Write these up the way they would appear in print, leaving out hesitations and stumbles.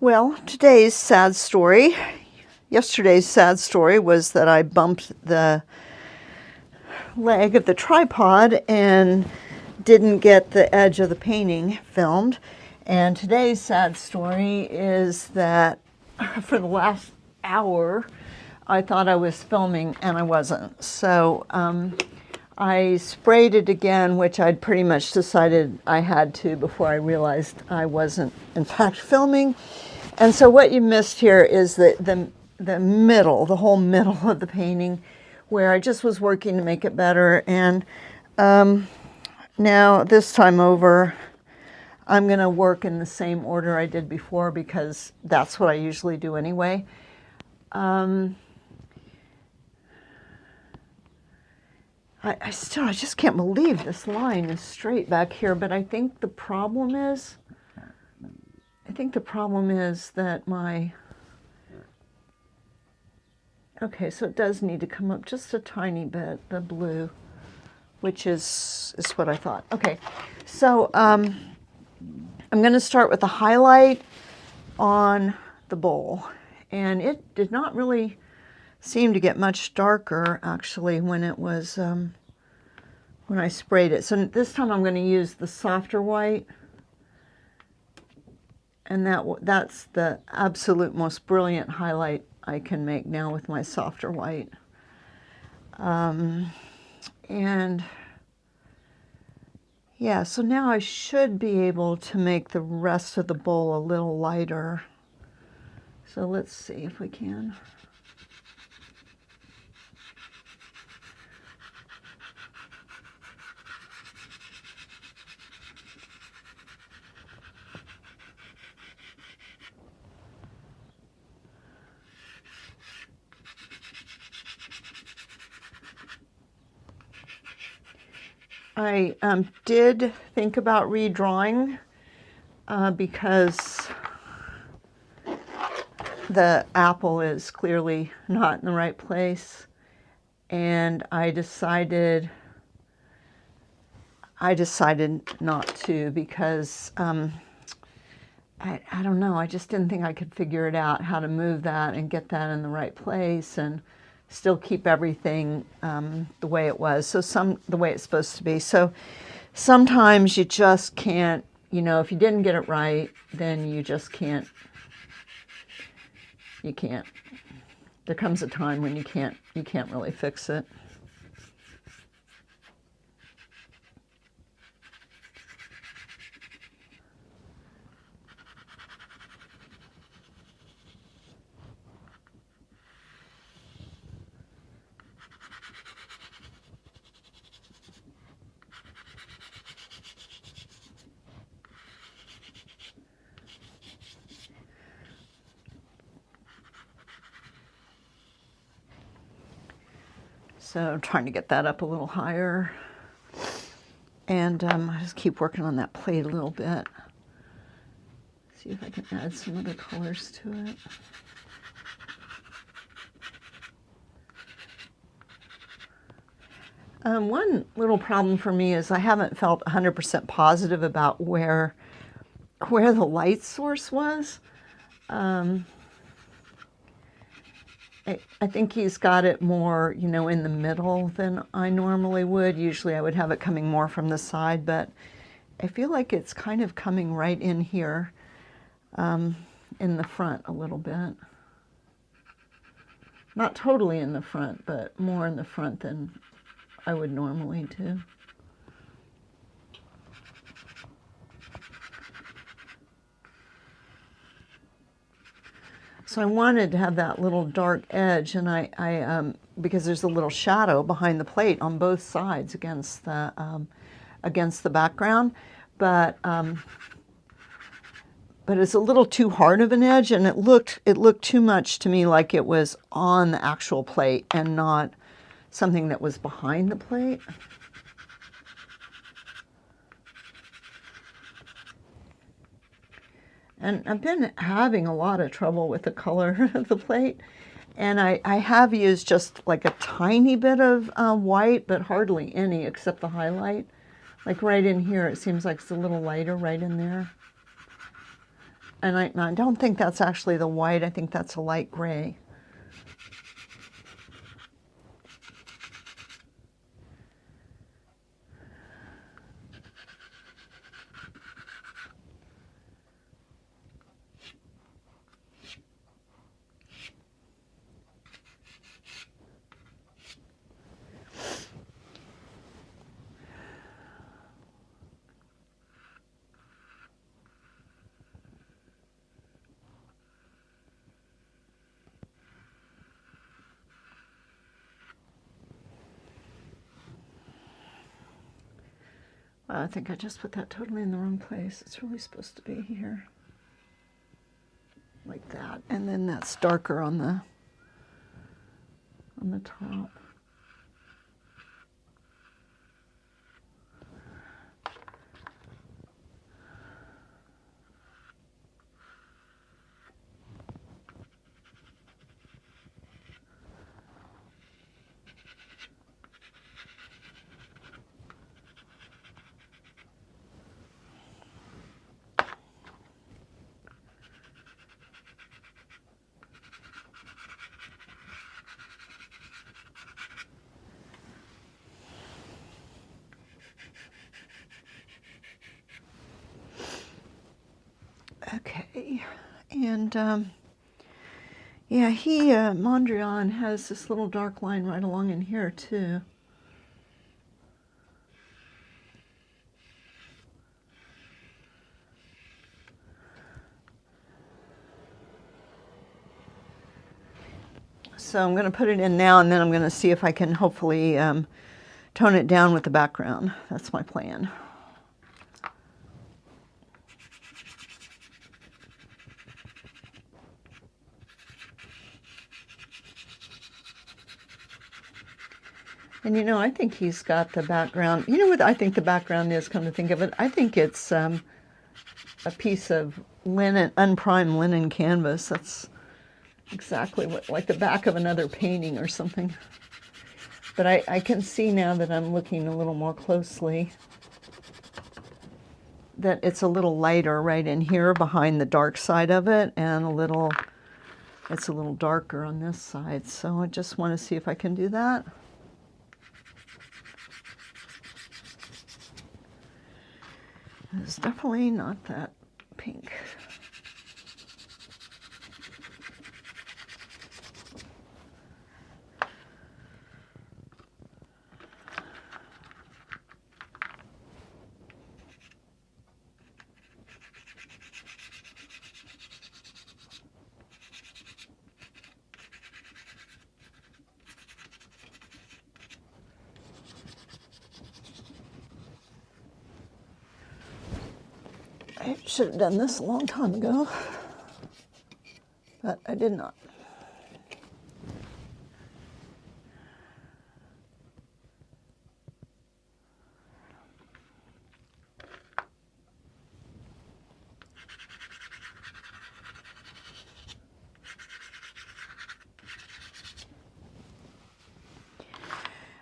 Well, today's sad story, yesterday's sad story was that I bumped the leg of the tripod and didn't get the edge of the painting filmed. And today's sad story is that for the last hour, I thought I was filming and I wasn't. So I sprayed it again, which I'd pretty much decided I had to before I realized I wasn't, in fact, filming. And so what you missed here is the middle, the whole middle of the painting, where I just was working to make it better. And now this time over, I'm going to work in the same order I did before because that's what I usually do anyway. I just can't believe this line is straight back here, but I think the problem is that okay, so it does need to come up just a tiny bit, the blue, which is what I thought. Okay, so I'm going to start with the highlight on the bowl, and it did not really seem to get much darker actually when it was when I sprayed it. So this time I'm going to use the softer white, and that's the absolute most brilliant highlight I can make now with my softer white. And yeah, so now I should be able to make the rest of the bowl a little lighter. So let's see if we can. I did think about redrawing because the apple is clearly not in the right place, and I decided not to because I don't know, I just didn't think I could figure it out how to move that and get that in the right place and still keep everything the way it was, so the way it's supposed to be. So sometimes you just can't, you know, if you didn't get it right, then you just can't. You can't. There comes a time when you can't really fix it. So I'm trying to get that up a little higher. And I just keep working on that plate a little bit. See if I can add some other colors to it. One little problem for me is I haven't felt 100% positive about where the light source was. I think he's got it more, you know, in the middle than I normally would. Usually I would have it coming more from the side, but I feel like it's kind of coming right in here in the front a little bit. Not totally in the front, but more in the front than I would normally do. So I wanted to have that little dark edge, and I because there's a little shadow behind the plate on both sides against the background, but it's a little too hard of an edge, and it looked too much to me like it was on the actual plate and not something that was behind the plate. And I've been having a lot of trouble with the color of the plate. And I have used just like a tiny bit of white, but hardly any except the highlight. Like right in here, it seems like it's a little lighter right in there. And I don't think that's actually the white. I think that's a light gray. I think I just put that totally in the wrong place. It's really supposed to be here. Like that. And then that's darker on the top. Okay, and yeah, Mondrian has this little dark line right along in here too. So I'm going to put it in now, and then I'm going to see if I can hopefully tone it down with the background. That's my plan. And you know, I think he's got the background. You know what I think the background is, come to think of it? I think it's a piece of linen, unprimed linen canvas. That's exactly what, like the back of another painting or something. But I can see now that I'm looking a little more closely that it's a little lighter right in here behind the dark side of it, and it's a little darker on this side. So I just want to see if I can do that. It's definitely not that pink. I should have done this a long time ago, but I did not.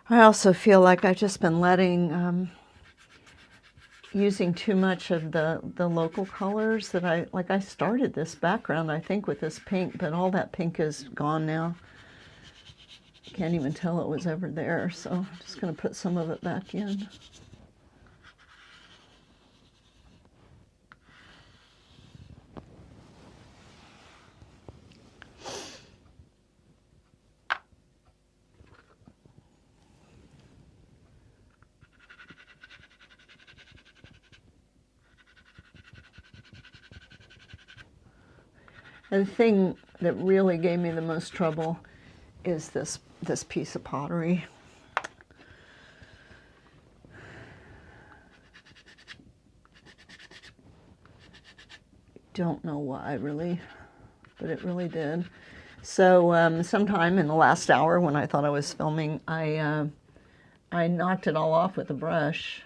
I also feel like I've just been using too much of the local colors that I started this background, I think, with this pink, but all that pink is gone now. Can't even tell it was ever there, so I'm just going to put some of it back in. And the thing that really gave me the most trouble is this piece of pottery. Don't know why, really, but it really did. So sometime in the last hour when I thought I was filming, I knocked it all off with a brush.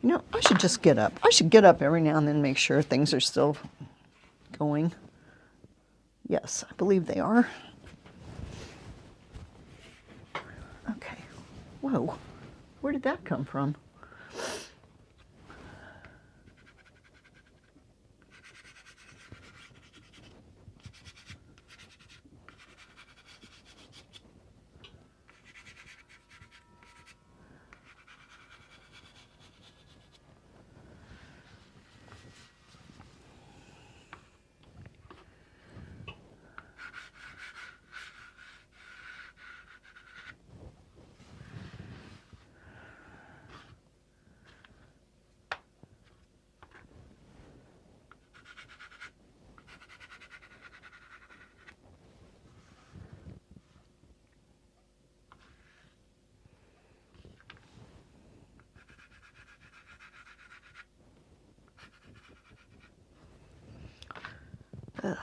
You know, I should just get up. I should get up every now and then and make sure things are still going. Yes, I believe they are. Okay. Whoa. Where did that come from? Ugh.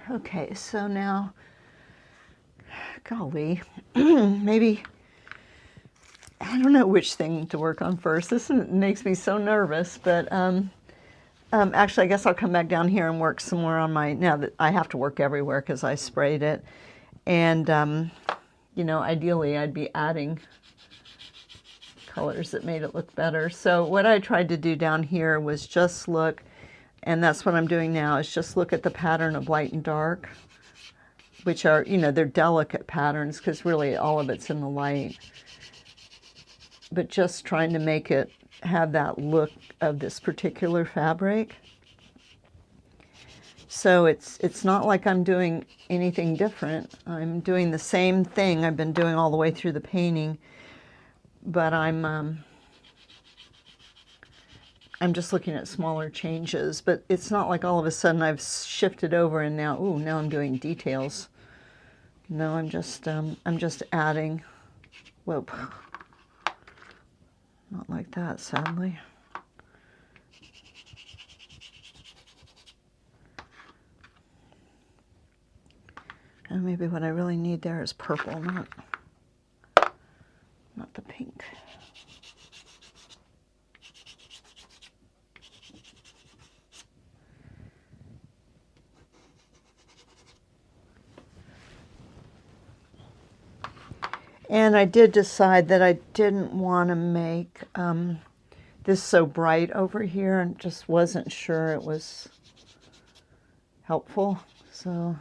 Okay, so now, golly, maybe, I don't know which thing to work on first. This makes me so nervous, but actually, I guess I'll come back down here and work some more on my, now that I have to work everywhere because I sprayed it. And, you know, ideally I'd be adding colors that made it look better. So what I tried to do down here was just look, and that's what I'm doing now, is just look at the pattern of light and dark, which are, you know, they're delicate patterns because really all of it's in the light. But just trying to make it have that look of this particular fabric. So it's not like I'm doing anything different. I'm doing the same thing I've been doing all the way through the painting, but I'm just looking at smaller changes. But it's not like all of a sudden I've shifted over and now, ooh, now I'm doing details. No, I'm just adding. Whoa, not like that, sadly. And maybe what I really need there is purple, not the pink. And I did decide that I didn't want to make this so bright over here, and just wasn't sure it was helpful. So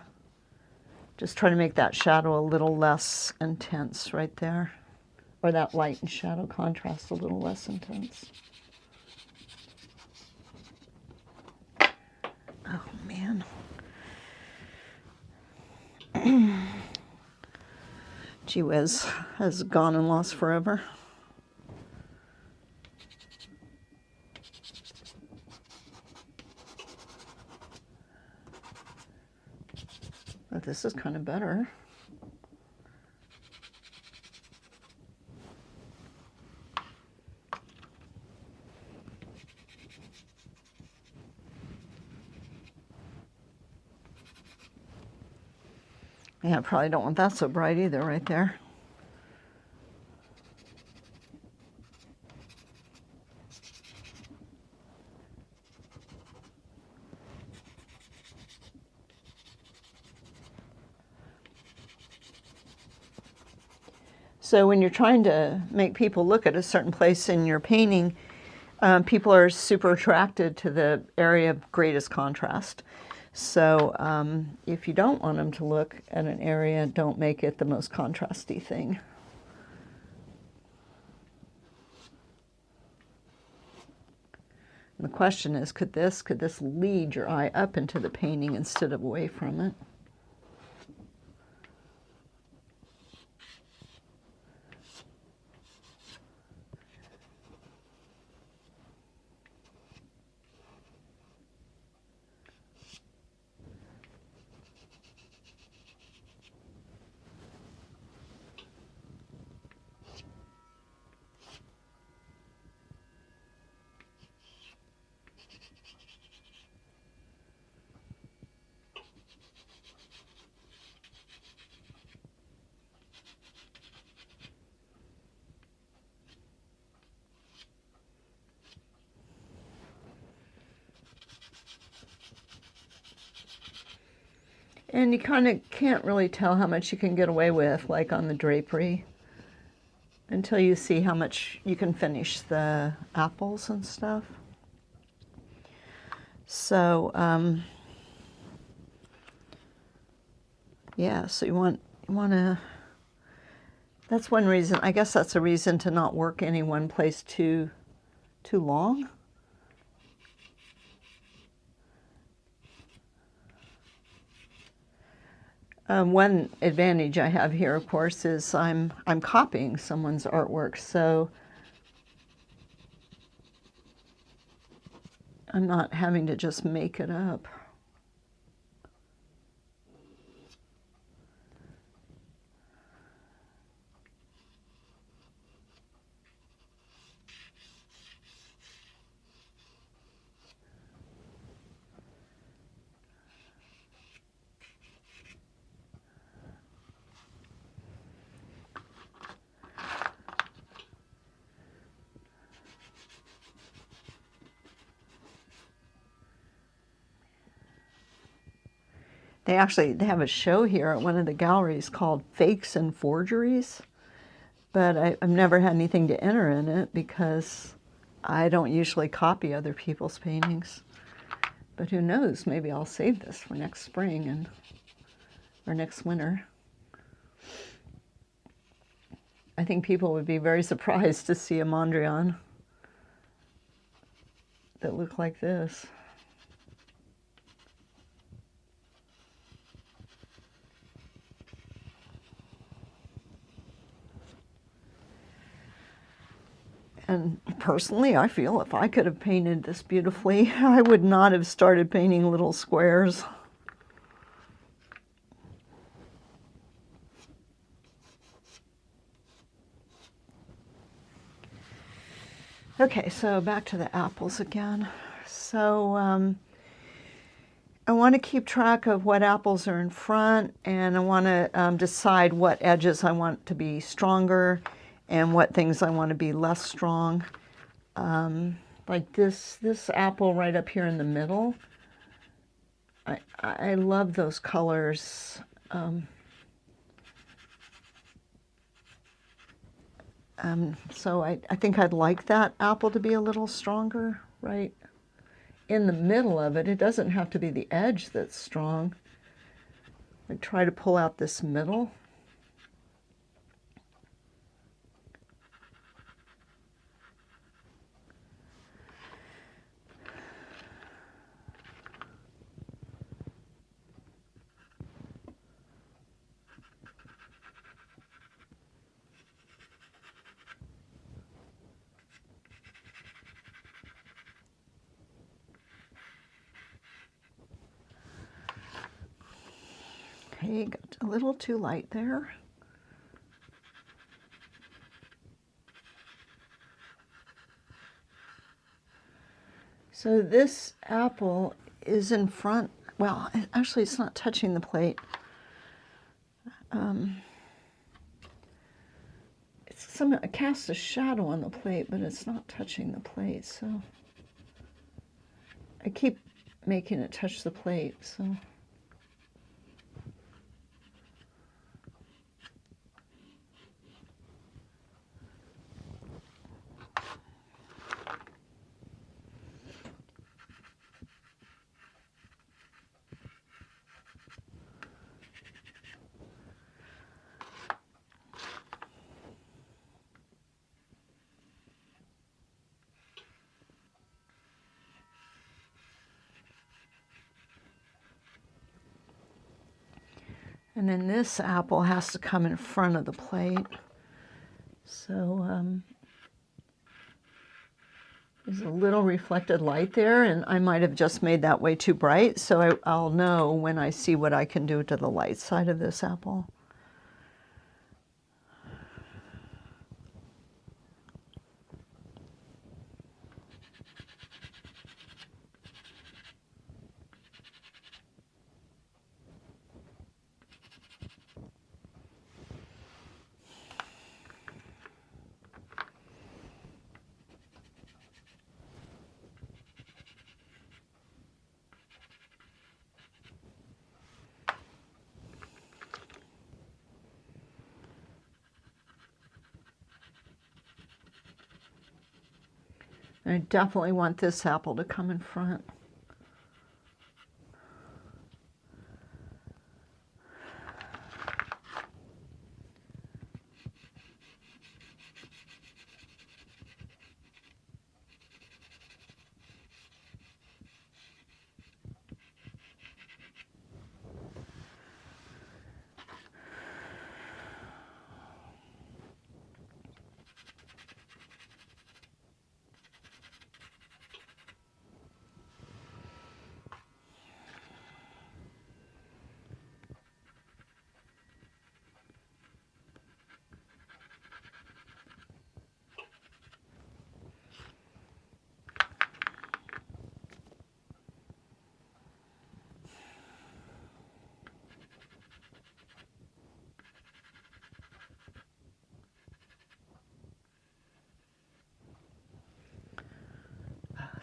just try to make that shadow a little less intense right there, or that light and shadow contrast a little less intense. Oh man. Gee whiz, has gone and lost forever. But this is kind of better. Yeah, I probably don't want that so bright either right there. So when you're trying to make people look at a certain place in your painting, people are super attracted to the area of greatest contrast. So if you don't want them to look at an area, don't make it the most contrasty thing. And the question is, could this lead your eye up into the painting instead of away from it? And you kind of can't really tell how much you can get away with, like on the drapery, until you see how much you can finish the apples and stuff. So, yeah, so you want to, that's one reason, I guess that's a reason to not work any one place too long. One advantage I have here, of course, is I'm copying someone's artwork, so I'm not having to just make it up. They have a show here at one of the galleries called Fakes and Forgeries, but I've never had anything to enter in it because I don't usually copy other people's paintings. But who knows, maybe I'll save this for next spring or next winter. I think people would be very surprised to see a Mondrian that looked like this. And personally, I feel if I could have painted this beautifully, I would not have started painting little squares. Okay, so back to the apples again. So I want to keep track of what apples are in front, and I want to decide what edges I want to be stronger and what things I want to be less strong. Like this apple right up here in the middle, I love those colors. So I think I'd like that apple to be a little stronger, right? In the middle of it, it doesn't have to be the edge that's strong. I try to pull out this middle. Okay, got a little too light there. So this apple is in front, well, actually it's not touching the plate. It casts a shadow on the plate, but it's not touching the plate, so I keep making it touch the plate, so. And then this apple has to come in front of the plate. So there's a little reflected light there, and I might have just made that way too bright, so I'll know when I see what I can do to the light side of this apple. I definitely want this apple to come in front.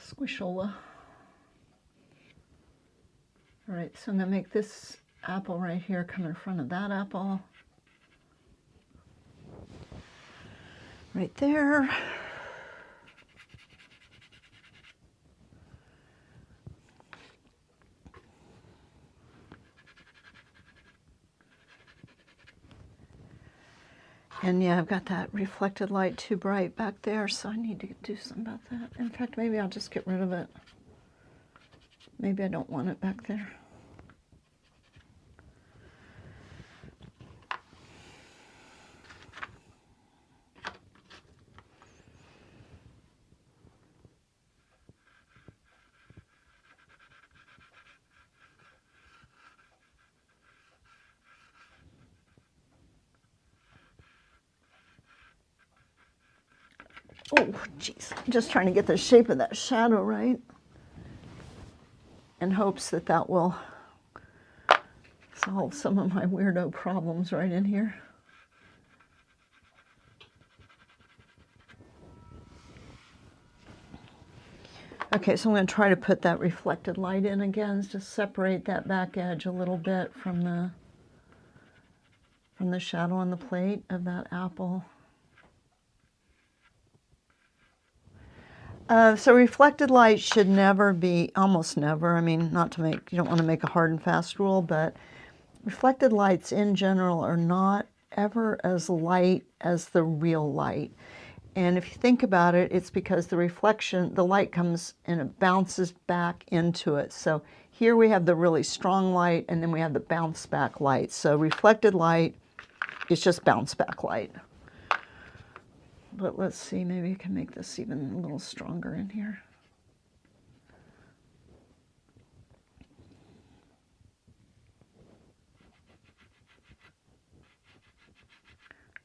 Squishola. All right, so I'm going to make this apple right here come in front of that apple. Right there. And yeah, I've got that reflected light too bright back there, so I need to do something about that. In fact, maybe I'll just get rid of it. Maybe I don't want it back there. Oh, jeez. I'm just trying to get the shape of that shadow right in hopes that that will solve some of my weirdo problems right in here. Okay, so I'm going to try to put that reflected light in again to separate that back edge a little bit from the shadow on the plate of that apple. So reflected light should never be, almost never, I mean, not to make, you don't want to make a hard and fast rule, but reflected lights in general are not ever as light as the real light. And if you think about it, it's because the reflection, the light comes and it bounces back into it. So here we have the really strong light, and then we have the bounce back light. So reflected light is just bounce back light. But let's see, maybe you can make this even a little stronger in here.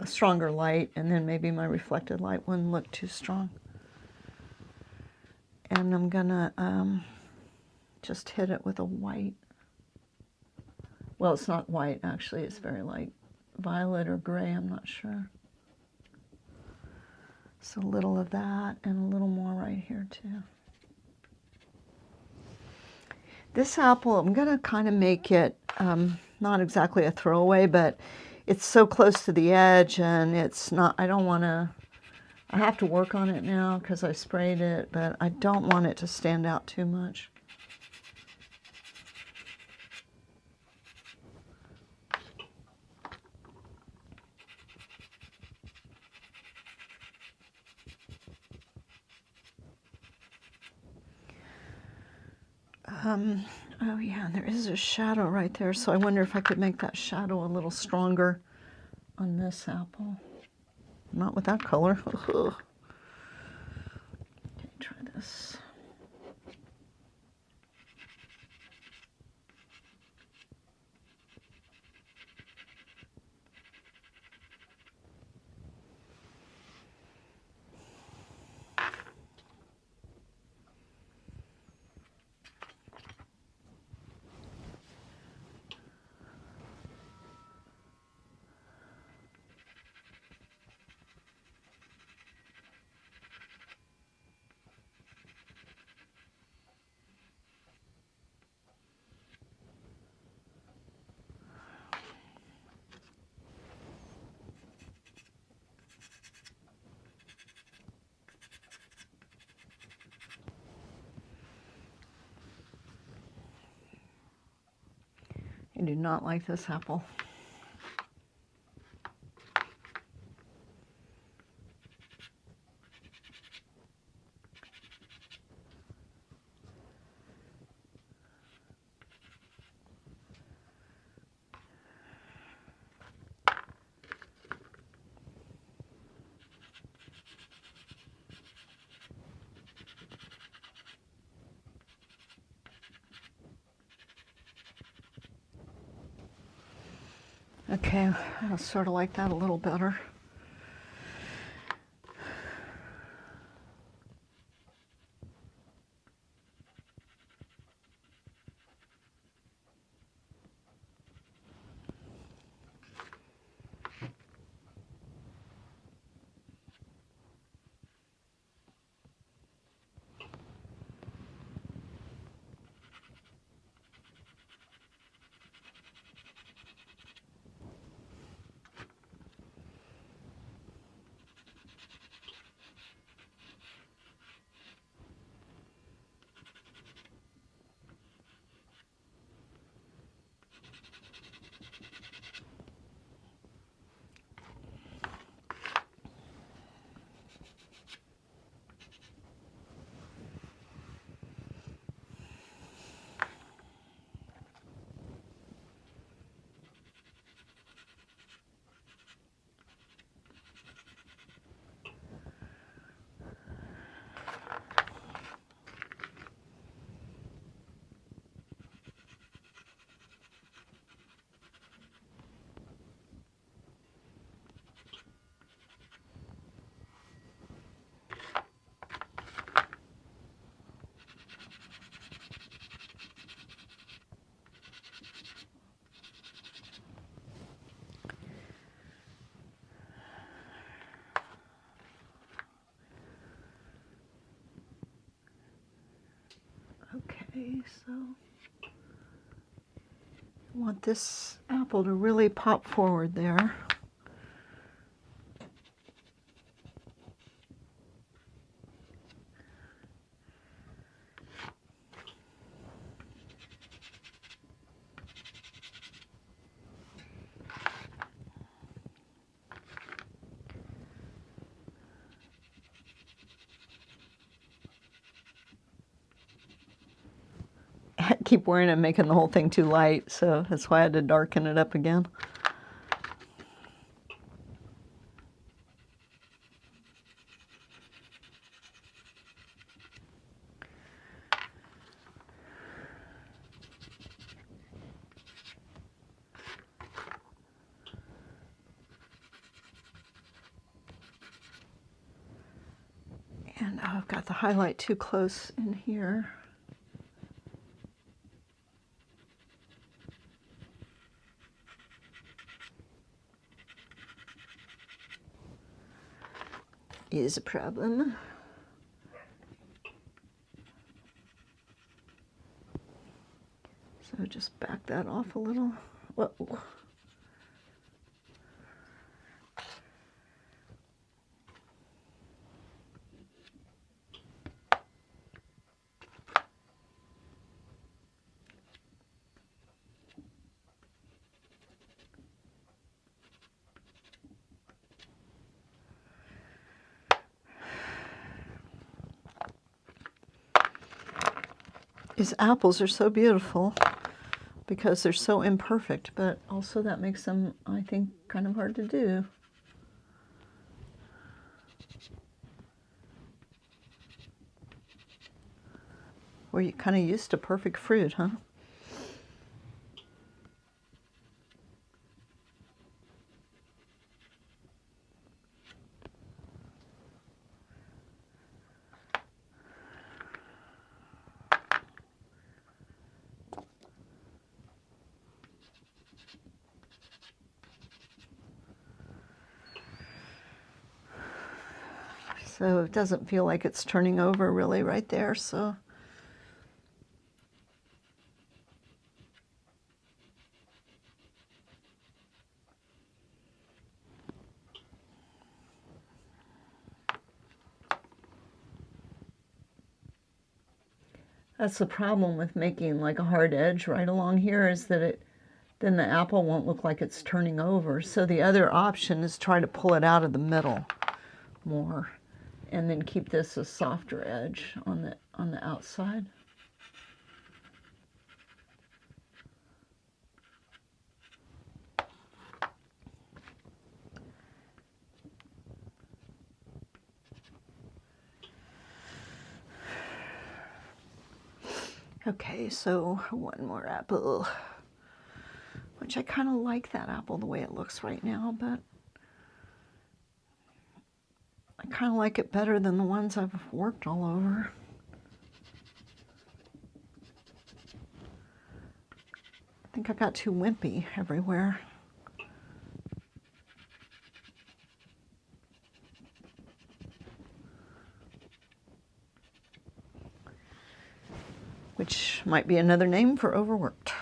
A stronger light, and then maybe my reflected light wouldn't look too strong. And I'm gonna just hit it with a white. Well, it's not white, actually, it's very light violet or gray, I'm not sure. So a little of that and a little more right here too. This apple, I'm gonna kind of make it not exactly a throwaway, but it's so close to the edge, and it's not, I don't want to, I have to work on it now because I sprayed it, but I don't want it to stand out too much. Oh yeah, there is a shadow right there, so I wonder if I could make that shadow a little stronger on this apple. Not with that color. Okay, try this. I do not like this apple. Okay, I sort of like that a little better. Okay, so I want this apple to really pop forward there. I keep worrying I'm making the whole thing too light, so that's why I had to darken it up again. And oh, I've got the highlight too close in here. Is a problem. So just back that off a little. Whoa. These apples are so beautiful because they're so imperfect, but also that makes them, I think, kind of hard to do. Where you kind of used to perfect fruit, huh? So it doesn't feel like it's turning over really right there, so. That's the problem with making like a hard edge right along here, is that it then the apple won't look like it's turning over. So the other option is try to pull it out of the middle more, and then keep this a softer edge on the outside. Okay, so one more apple, which I kind of like that apple the way it looks right now, but I kind of like it better than the ones I've worked all over. I think I got too wimpy everywhere. Which might be another name for overworked.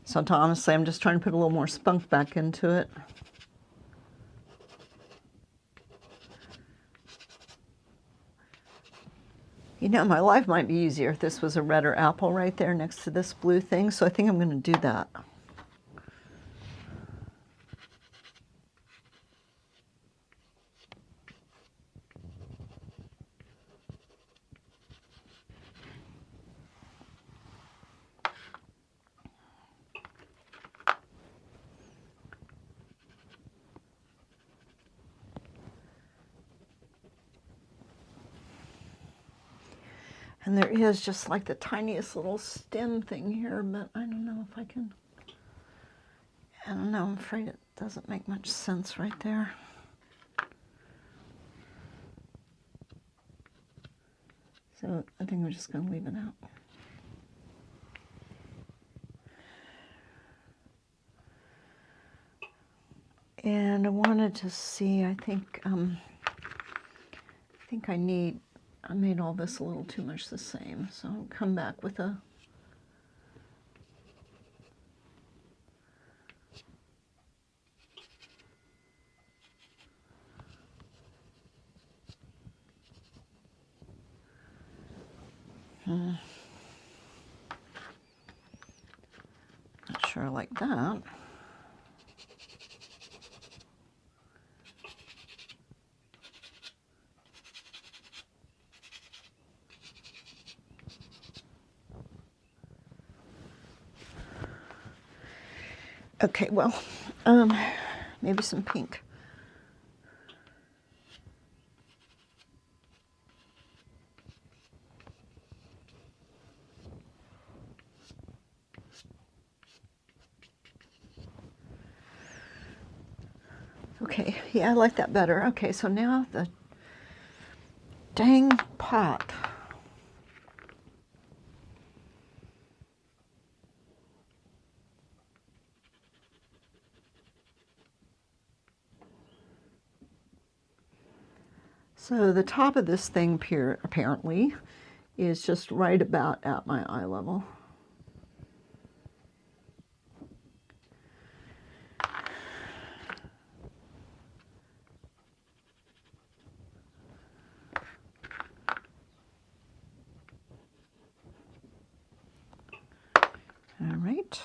So honestly, I'm just trying to put a little more spunk back into it. You know, my life might be easier if this was a redder apple right there next to this blue thing, so I think I'm going to do that. And there is just like the tiniest little stem thing here, but I don't know if I can, I don't know, I'm afraid it doesn't make much sense right there. So I think we're just going to leave it out. And I wanted to see, I think I made all this a little too much the same, so I'll come back with a not sure I like that. Okay, well, maybe some pink. Okay, yeah, I like that better. Okay, so now the dang pot. So the top of this thing apparently is just right about at my eye level. All right.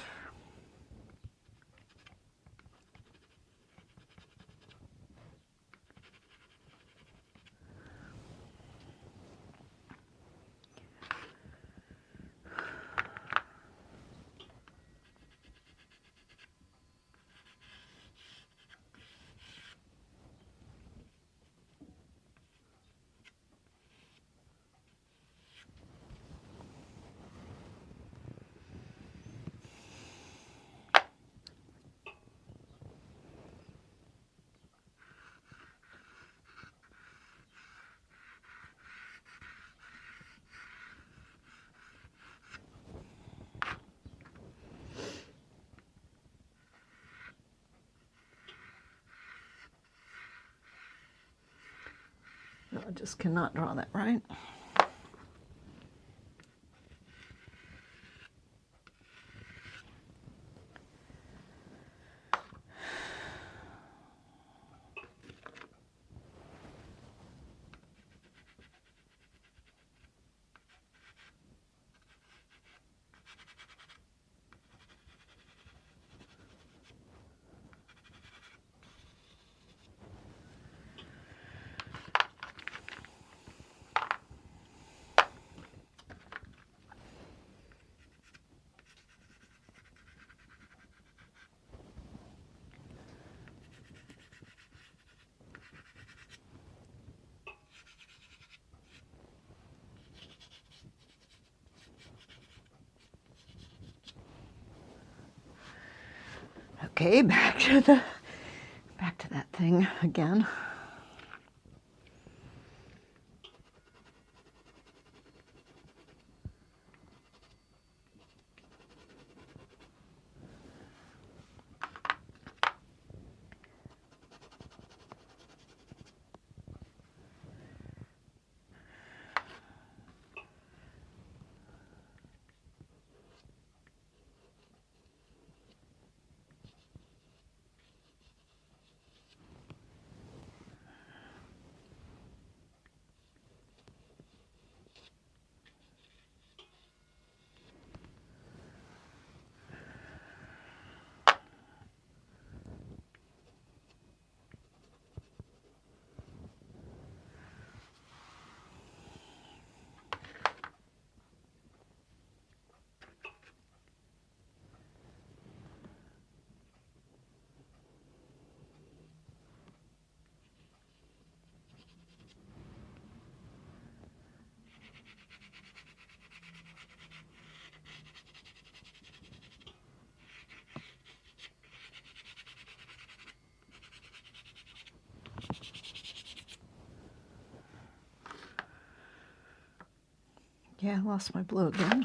just cannot draw that right. Okay, back to that thing again. Yeah, I lost my blue again.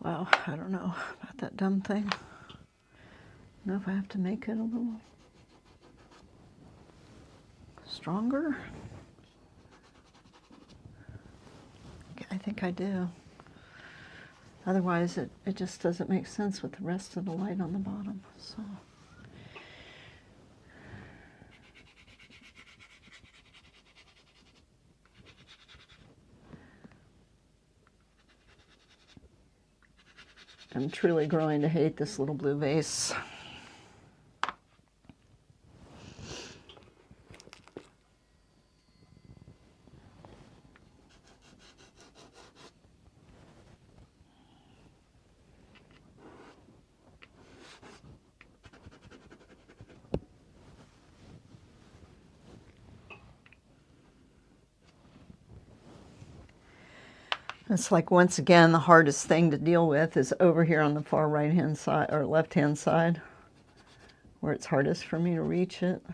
Well, I don't know about that dumb thing. I don't know if I have to make it a little stronger. I think I do. Otherwise, it just doesn't make sense with the rest of the light on the bottom. So. I'm truly growing to hate this little blue vase. It's like, once again, the hardest thing to deal with is over here on the far right-hand side, or left-hand side, where it's hardest for me to reach it.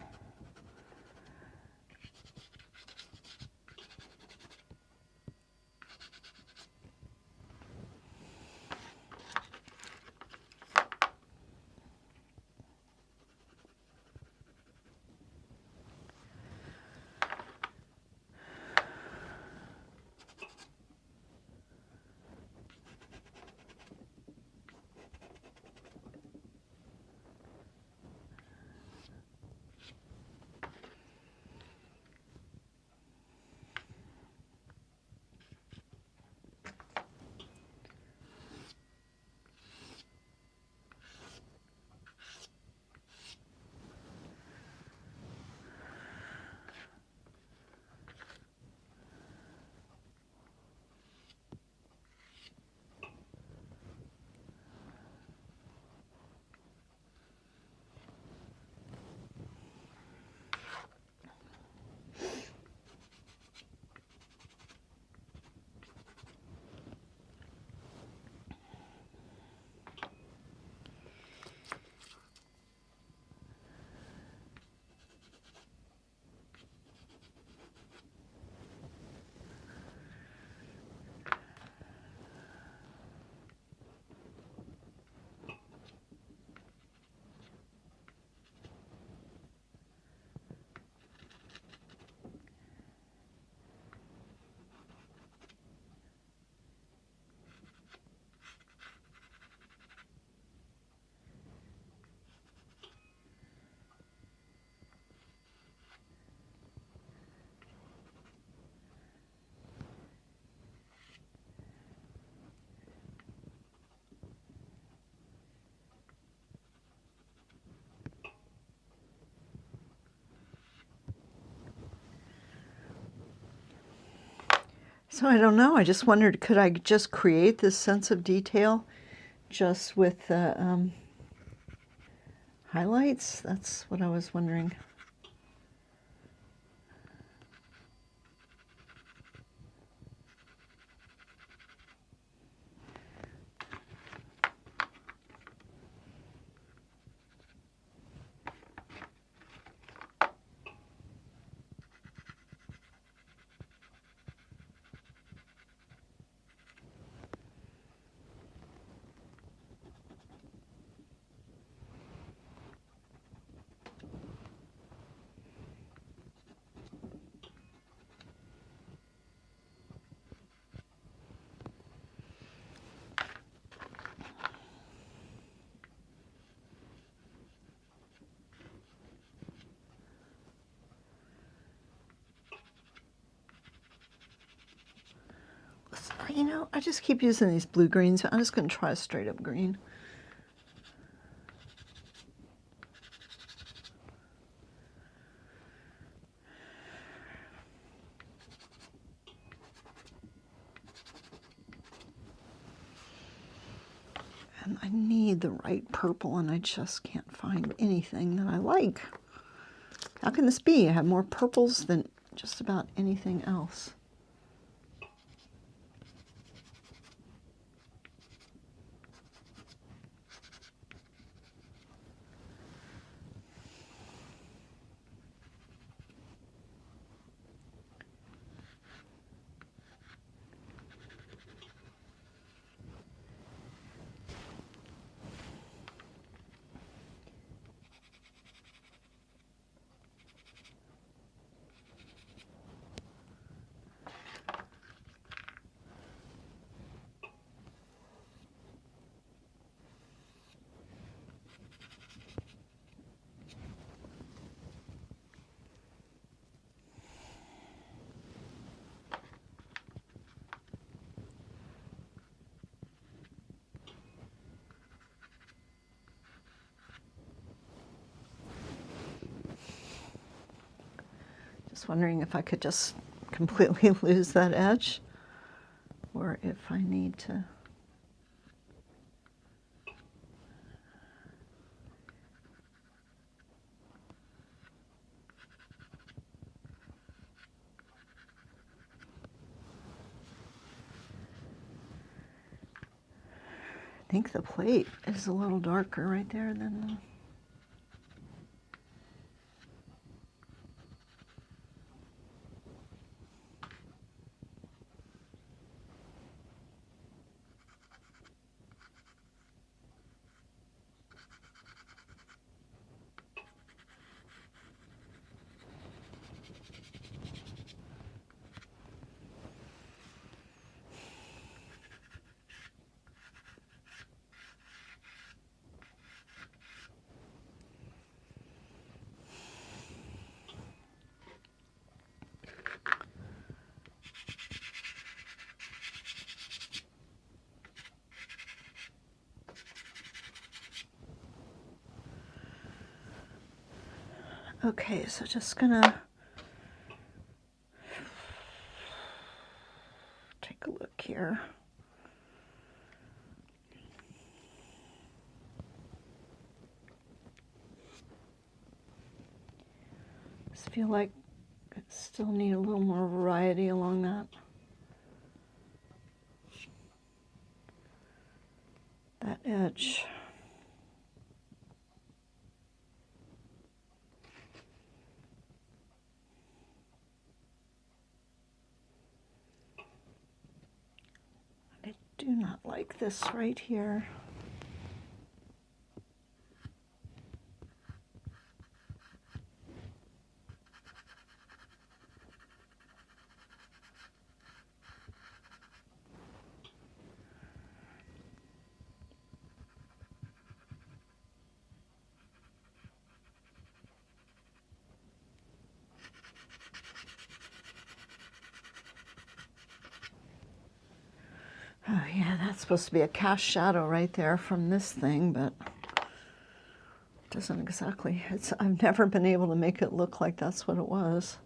So I don't know. I just wondered, could I just create this sense of detail just with the highlights? That's what I was wondering. You know, I just keep using these blue greens. I'm just going to try a straight up green. And I need the right purple, and I just can't find anything that I like. How can this be? I have more purples than just about anything else. Just wondering if I could just completely lose that edge, or if I need to. I think the plate is a little darker right there than the... Okay, so just gonna take a look here. Just feel like I still need a little more variety along that edge. I do not like this right here. Oh yeah, that's supposed to be a cast shadow right there from this thing, but it doesn't exactly. I've never been able to make it look like that's what it was.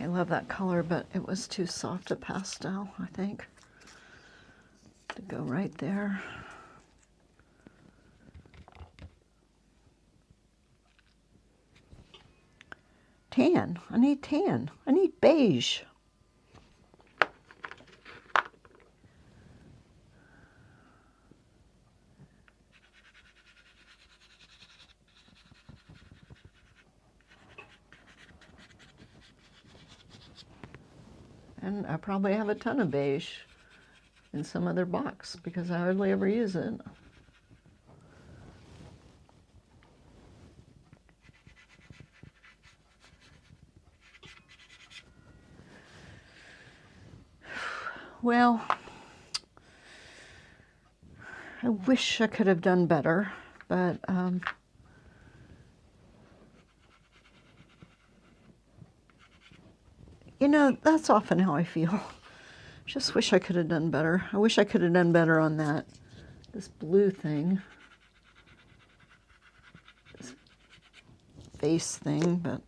I love that color, but it was too soft a pastel, I think, to go right there. Tan. I need tan. I need beige. And I probably have a ton of beige in some other box because I hardly ever use it. Well, I wish I could have done better, but you know, that's often how I feel. Just wish I could have done better. I wish I could have done better on this blue thing, this face thing, but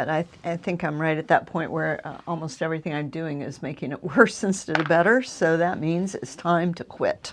I think I'm right at that point where almost everything I'm doing is making it worse instead of better, so that means it's time to quit.